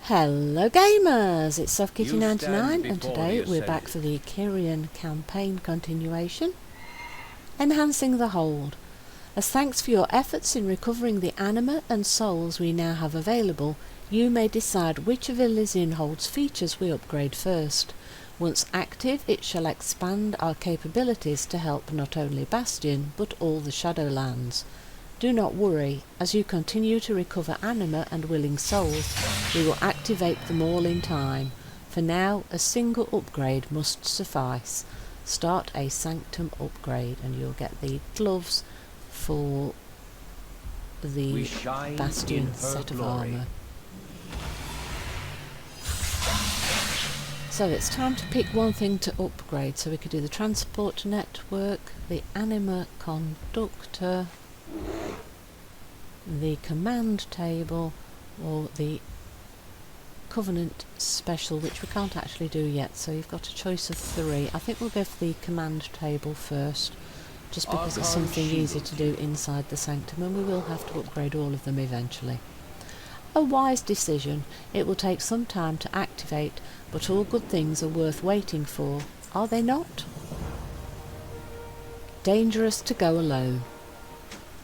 Hello gamers, it's SoftKitty99 and today we're back for the Kyrian campaign continuation, Enhancing the Hold. As thanks for your efforts in recovering the anima and souls we now have available, you may decide which of Elysian Hold's features we upgrade first. Once active, it shall expand our capabilities to help not only Bastion but all the Shadowlands. Do not worry, as you continue to recover anima and willing souls, we will activate them all in time. For now, a single upgrade must suffice. Start a Sanctum Upgrade and you'll get the gloves for the Bastion set of armour. So it's time to pick one thing to upgrade. So we could do the transport network, the anima conductor, the command table, or the Covenant special, which we can't actually do yet, so you've got a choice of three. I think we'll go for the command table first, just because it's something easy to do inside the Sanctum, and we will have to upgrade all of them eventually. A wise decision. It will take some time to activate, but all good things are worth waiting for, are they not? Dangerous to go alone.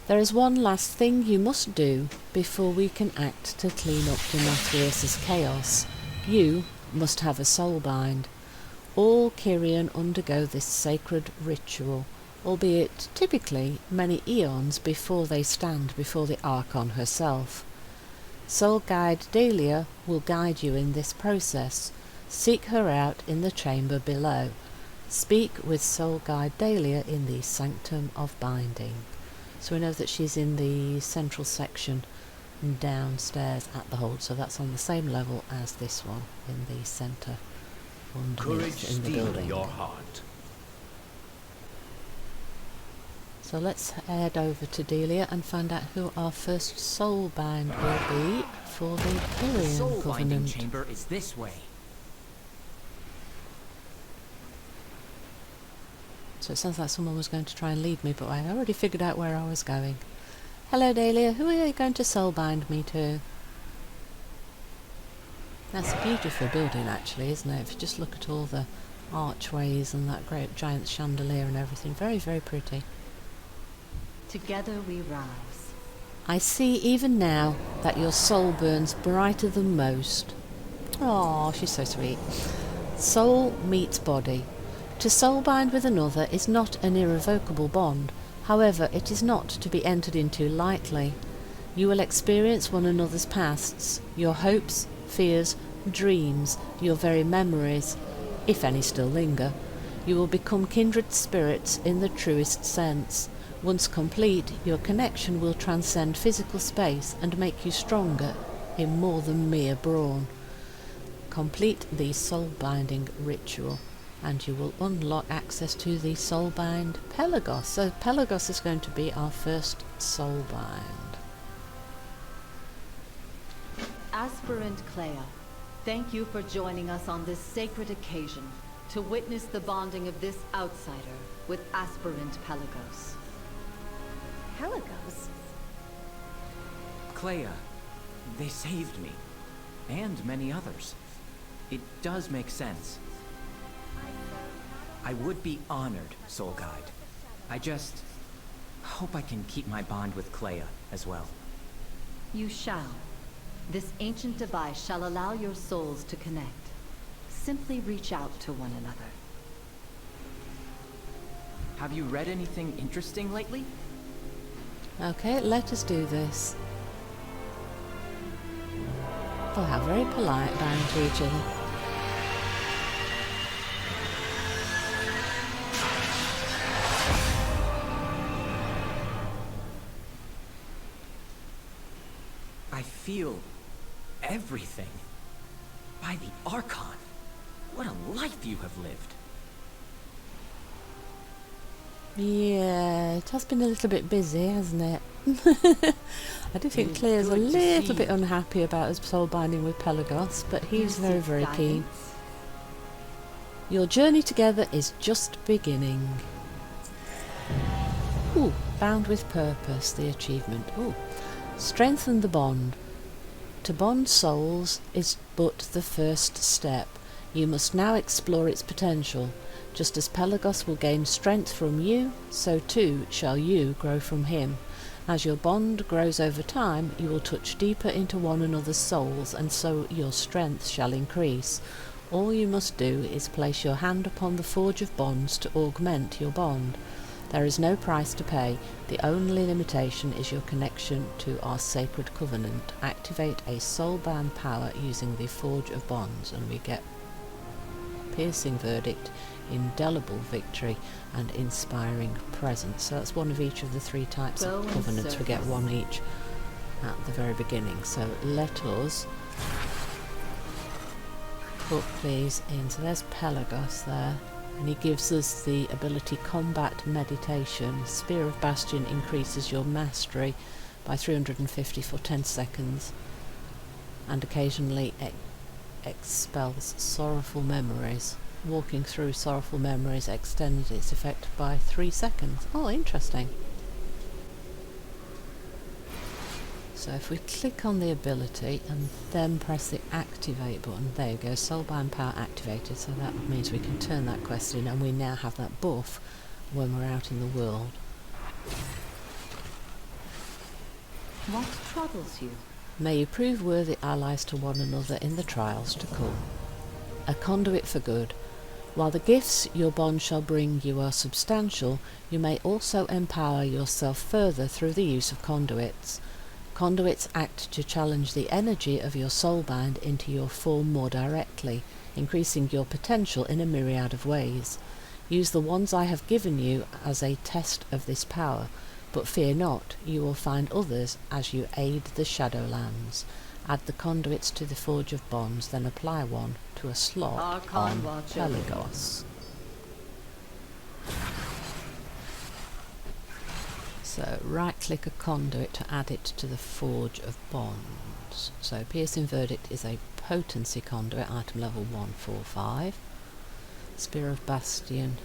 There is one last thing you must do before we can act to clean up Demetrius's chaos. You must have a soulbind. All Kyrian undergo this sacred ritual, albeit typically many eons before they stand before the Archon herself. Soul Guide Delia will guide you in this process. Seek her out in the chamber below. Speak with Soul Guide Delia in the Sanctum of Binding. So we know that she's in the central section downstairs at the hold, so that's on the same level as this one, in the centre underneath in the building. Your heart. So let's head over to Delia and find out who our first soulbind will be for the Kyrian Covenant. The chamber is this way. So it sounds like someone was going to try and lead me, but I already figured out where I was going. Hello Delia, who are you going to soulbind me to? That's a beautiful building actually, isn't it? If you just look at all the archways and that great giant chandelier and everything, very, very pretty. Together we rise. I see even now that your soul burns brighter than most. Oh, she's so sweet. Soul meets body. To soulbind with another is not an irrevocable bond, however it is not to be entered into lightly. You will experience one another's pasts, your hopes, fears, dreams, your very memories, if any still linger. You will become kindred spirits in the truest sense. Once complete, your connection will transcend physical space and make you stronger in more than mere brawn. Complete the soul-binding ritual, and you will unlock access to the soulbind Pelagos. So Pelagos is going to be our first soulbind. Aspirant Clea, thank you for joining us on this sacred occasion to witness the bonding of this outsider with Aspirant Pelagos. Pelagos? Clea, they saved me, and many others. It does make sense. I would be honored, Soul Guide. I just hope I can keep my bond with Clea as well. You shall. This ancient device shall allow your souls to connect. Simply reach out to one another. Have you read anything interesting lately? Okay, let us do this. Oh, how very polite, bound to each other. I feel everything. By the Archon. What a life you have lived. Yeah, it has been a little bit busy, hasn't it? I do think Clear's a little bit unhappy about his soul binding with Pelagos, but he's very, very keen. Your journey together is just beginning. Ooh, bound with purpose, the achievement. Ooh. Strengthen the bond. To bond souls is but the first step. You must now explore its potential. Just as Pelagos will gain strength from you, so too shall you grow from him. As your bond grows over time, you will touch deeper into one another's souls, and so your strength shall increase. All you must do is place your hand upon the forge of bonds to augment your bond. There is no price to pay. The only limitation is your connection to our sacred covenant. Activate a soul-bound power using the forge of bonds, and we get piercing verdict, indelible victory, and inspiring presence. So that's one of each of the 3 types of covenants. We get one each at the very beginning. So let us put these in. So there's Pelagos there, and he gives us the ability Combat Meditation. Spear of Bastion increases your mastery by 350 for 10 seconds, and occasionally expels sorrowful memories. Walking through sorrowful memories extends its effect by 3 seconds. Oh, interesting. So if we click on the ability and then press the activate button, there you go, soulbound power activated. So that means we can turn that quest in, and we now have that buff when we're out in the world. What troubles you? May you prove worthy allies to one another in the trials to come. A conduit for good. While the gifts your bond shall bring you are substantial, you may also empower yourself further through the use of conduits. Conduits act to challenge the energy of your soulbind into your form more directly, increasing your potential in a myriad of ways. Use the ones I have given you as a test of this power, but fear not, you will find others as you aid the Shadowlands. Add the conduits to the Forge of Bonds, then apply one to a slot on Pelagos. So right-click a conduit to add it to the Forge of Bonds. So Piercing Verdict is a potency conduit, item level 145. Spear of Bastion,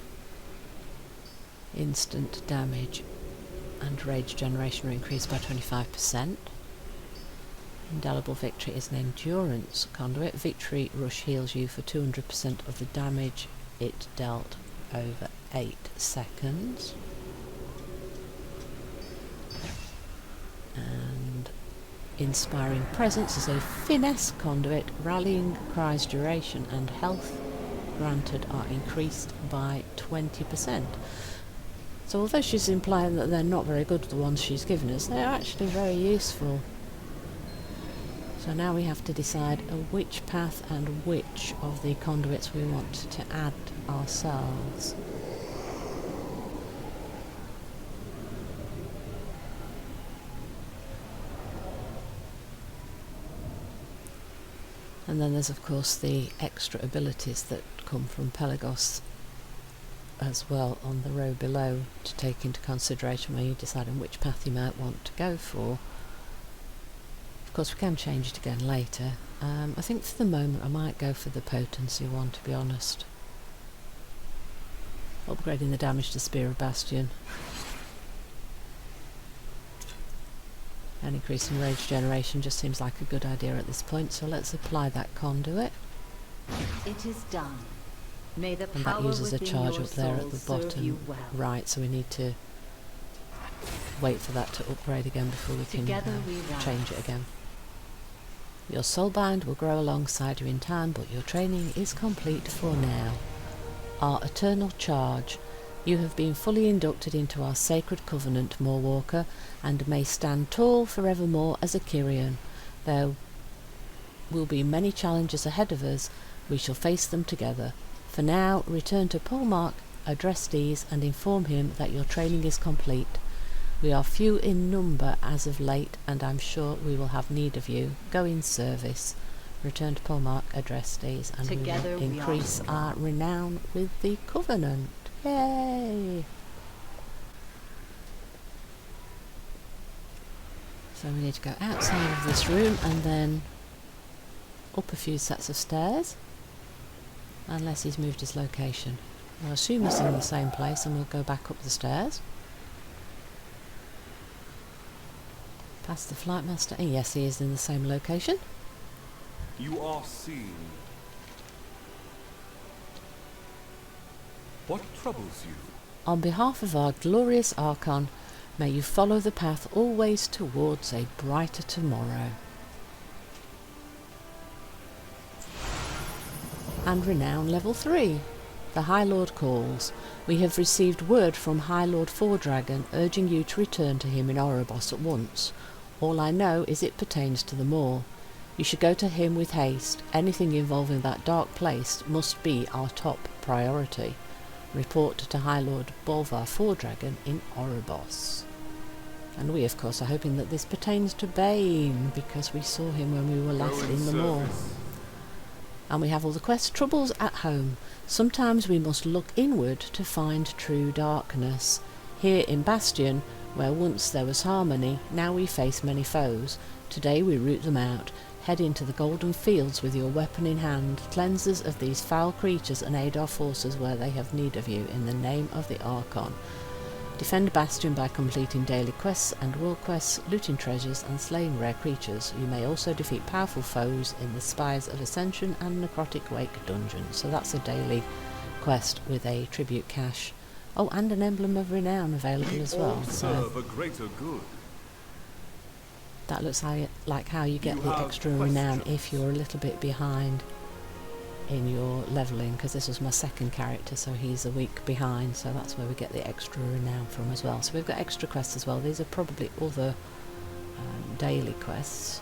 instant damage and rage generation are increased by 25%. Indelible Victory is an endurance conduit. Victory Rush heals you for 200% of the damage it dealt over 8 seconds. And Inspiring Presence is a finesse conduit. Rallying Cry's duration and health granted are increased by 20%. So although she's implying that they're not very good, the ones she's given us, they're actually very useful. So now we have to decide which path and which of the conduits we want to add ourselves. And then there's of course the extra abilities that come from Pelagos as well on the row below to take into consideration when you're deciding which path you might want to go for. Of course we can change it again later. I think for the moment I might go for the potency one, to be honest. Upgrading the damage to Spear of Bastion and increasing rage generation just seems like a good idea at this point, so let's apply that conduit. It is done. May the And power that uses a within charge your up there at soul the serve you bottom well. right, so we need to wait for that to upgrade again before we can Together we rise. change it again. Your soulbind will grow alongside you in time, but your training is complete for now. Our eternal charge. You have been fully inducted into our sacred covenant, Moorwalker, and may stand tall forevermore as a Kyrian. There will be many challenges ahead of us. We shall face them together. For now, return to Polmark, address Dees, and inform him that your training is complete. We are few in number as of late, and I'm sure we will have need of you. Go in service. Return to Polmark, address Dees, and Together we will increase our renown with the Covenant. Yay! So we need to go outside of this room and then up a few sets of stairs, unless he's moved his location. I'll assume he's in the same place and we'll go back up the stairs. Past the flight master. Yes, he is in the same location. You are seen. What troubles you? On behalf of our glorious Archon, may you follow the path always towards a brighter tomorrow. And renown level 3. The High Lord calls. We have received word from High Lord Fordragon urging you to return to him in Oribos at once. All I know is it pertains to the Maw. You should go to him with haste. Anything involving that dark place must be our top priority. Report to High Lord Bolvar Fordragon in Oribos. And we, of course, are hoping that this pertains to Bane, because we saw him when we were last in the Maw. And we have all the quest troubles at home. Sometimes we must look inward to find true darkness. Here in Bastion, where once there was harmony, now we face many foes. Today we root them out. Head into the golden fields with your weapon in hand. Cleanse us of these foul creatures and aid our forces where they have need of you, in the name of the Archon. Defend Bastion by completing daily quests and world quests, looting treasures and slaying rare creatures. You may also defeat powerful foes in the Spires of Ascension and Necrotic Wake dungeon. So that's a daily quest with a tribute cache. Oh, and an Emblem of Renown available as well. So serve a greater good. that looks like how you get the extra renown if you're a little bit behind in your levelling, because this was my second character, so he's a week behind, so that's where we get the extra renown from as well. So we've got extra quests as well. These are probably other daily quests,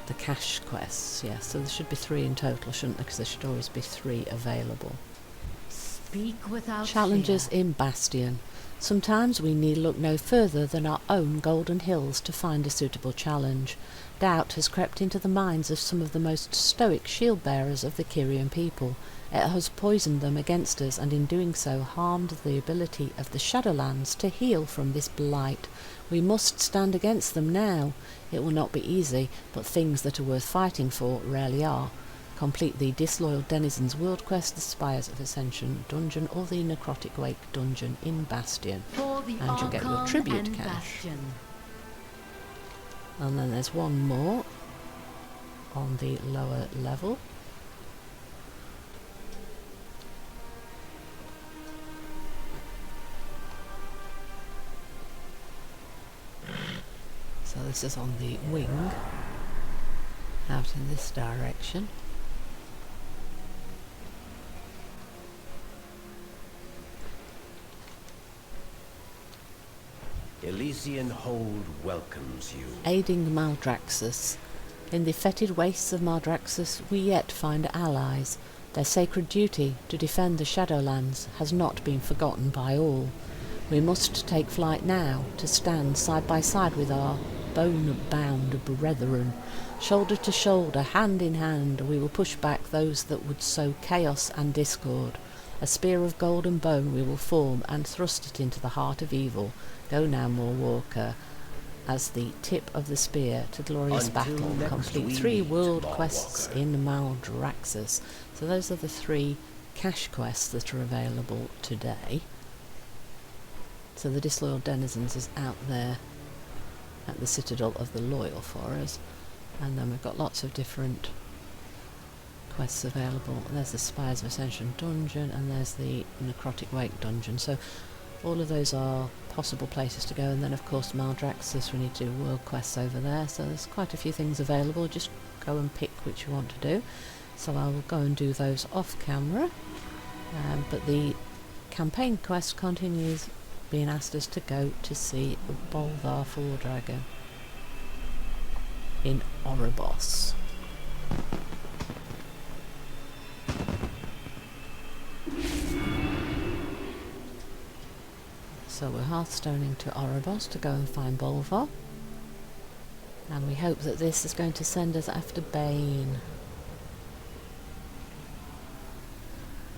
the cash quests. Yeah, so there should be 3 in total, shouldn't there, because there should always be 3 available. Speak without Challenges fear. in Bastion. Sometimes we need look no further than our own Golden Hills to find a suitable challenge. Doubt has crept into the minds of some of the most stoic shield-bearers of the Kyrian people. It has poisoned them against us, and in doing so harmed the ability of the Shadowlands to heal from this blight. We must stand against them now. It will not be easy, but things that are worth fighting for rarely are. Complete the Disloyal Denizens World Quest, the Spires of Ascension dungeon, or the Necrotic Wake dungeon in Bastion, For the and you'll get your Archon tribute and cache. Bastion. And then there's one more on the lower level. So this is on the wing, out in this direction. Elysian Hold welcomes you. Aiding Maldraxxus. In the fetid wastes of Maldraxxus we yet find allies. Their sacred duty to defend the Shadowlands has not been forgotten by all. We must take flight now to stand side by side with our bone-bound brethren. Shoulder to shoulder, hand in hand, we will push back those that would sow chaos and discord. A spear of gold and bone we will form and thrust it into the heart of evil. Go now, Maw Walker, as the tip of the spear to glorious Until battle. next Complete we 3 meet, world Maw quests Walker. in Maldraxxus. So those are the 3 cash quests that are available today. So the Disloyal Denizens is out there at the Citadel of the Loyal for us. And then we've got lots of different quests available. There's the Spires of Ascension dungeon, and there's the Necrotic Wake dungeon. So all of those are possible places to go. And then of course Maldraxxus, we need to do world quests over there. So there's quite a few things available. Just go and pick which you want to do. So I will go and do those off camera. But the campaign quest continues, being asked us to go to see Bolvar Fordragon in Oribos. So we're hearthstoning to Oribos to go and find Bolvar, and we hope that this is going to send us after Bane.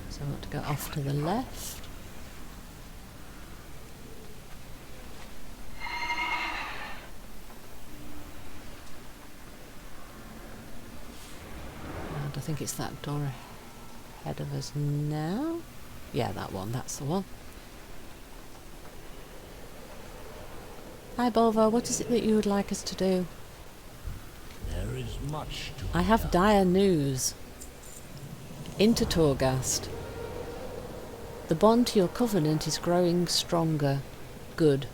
So I want to go off to the left. And I think it's that door ahead of us now. Yeah, that one, that's the one. Hi Bolvar, what is it that you would like us to do? There is much to I have dire news. Into Torghast. The bond to your covenant is growing stronger. Good.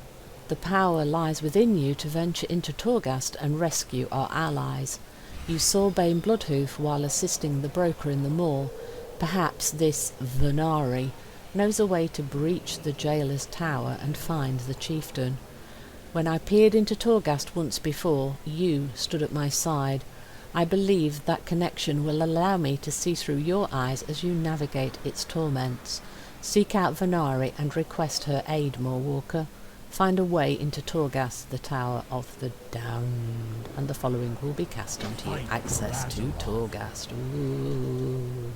The power lies within you to venture into Torghast and rescue our allies. You saw Bane Bloodhoof while assisting the broker in the moor. Perhaps this Venari knows a way to breach the jailer's tower and find the chieftain. When I peered into Torghast once before, you stood at my side. I believe that connection will allow me to see through your eyes as you navigate its torments. Seek out Venari and request her aid, Moorwalker. Find a way into Torghast, the Tower of the Damned, and the following will be cast onto you. Access to Torghast. Ooh.